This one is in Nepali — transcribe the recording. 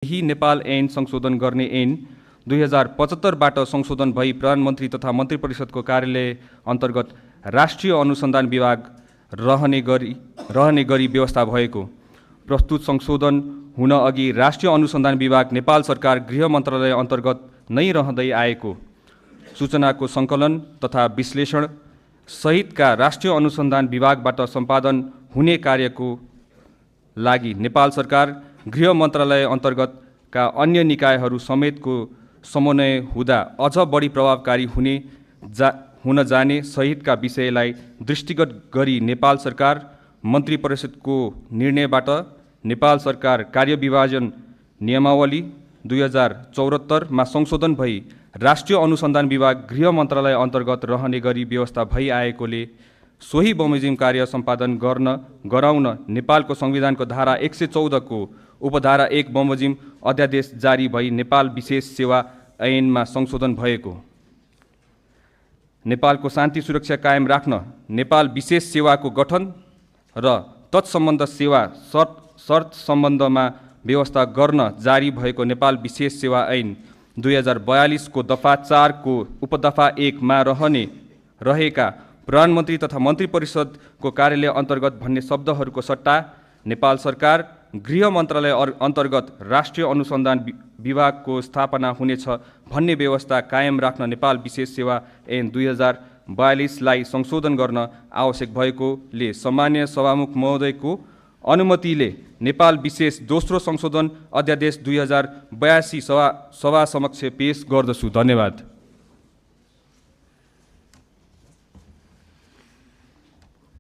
यही नेपाल ऐन संशोधन गर्ने ऐन 2075बाट संशोधन भई प्रधानमन्त्री तथा मन्त्री परिषदको कार्यालय अन्तर्गत राष्ट्रिय अनुसन्धान विभाग रहने गरी व्यवस्था भएको। प्रस्तुत संशोधन हुन अघि राष्ट्रिय अनुसन्धान विभाग नेपाल सरकार गृह मन्त्रालय अन्तर्गत नै रहँदै आएको। सूचनाको सङ्कलन तथा विश्लेषण सहितका राष्ट्रिय अनुसन्धान विभागबाट सम्पादन हुने कार्यको लागि नेपाल सरकार गृह मन्त्रालय अन्तर्गतका अन्य निकायहरू समेतको समन्वय हुँदा अझ बढी प्रभावकारी हुन जाने सहितका विषयलाई दृष्टिगत गरी नेपाल सरकार मन्त्री परिषदको निर्णयबाट नेपाल सरकार कार्यविभाजन नियमावली 2074मा संशोधन भई राष्ट्रिय अनुसन्धान विभाग गृह मन्त्रालय अन्तर्गत रहने गरी व्यवस्था भई आएकोले सोही बमोजिम कार्य सम्पादन गराउन नेपालको संविधानको धारा 114 को उपधारा 1 बमोजिम अध्यादेश जारी भई नेपाल विशेष सेवा ऐनमा संशोधन भएको। नेपालको शान्ति सुरक्षा कायम राख्न नेपाल विशेष सेवाको गठन र तत्सम्बन्ध सेवा शर्त सम्बन्धमा व्यवस्था गर्न जारी भएको नेपाल विशेष सेवा ऐन 2042 को दफा 4 को उपदफा 1 मा रहेका प्रधानमन्त्री तथा मन्त्री परिषदको कार्यालय अन्तर्गत भन्ने शब्दहरूको सट्टा नेपाल सरकार गृह मन्त्रालय अन्तर्गत राष्ट्रिय अनुसन्धान विभागको स्थापना हुनेछ भन्ने व्यवस्था कायम राख्न नेपाल विशेष सेवा ऐन 2042लाई संशोधन गर्न आवश्यक भएकोले सामान्य सभामुख महोदयको अनुमतिले नेपाल विशेष दोस्रो संशोधन अध्यादेश 2082 सभा समक्ष पेश गर्दछु। धन्यवाद।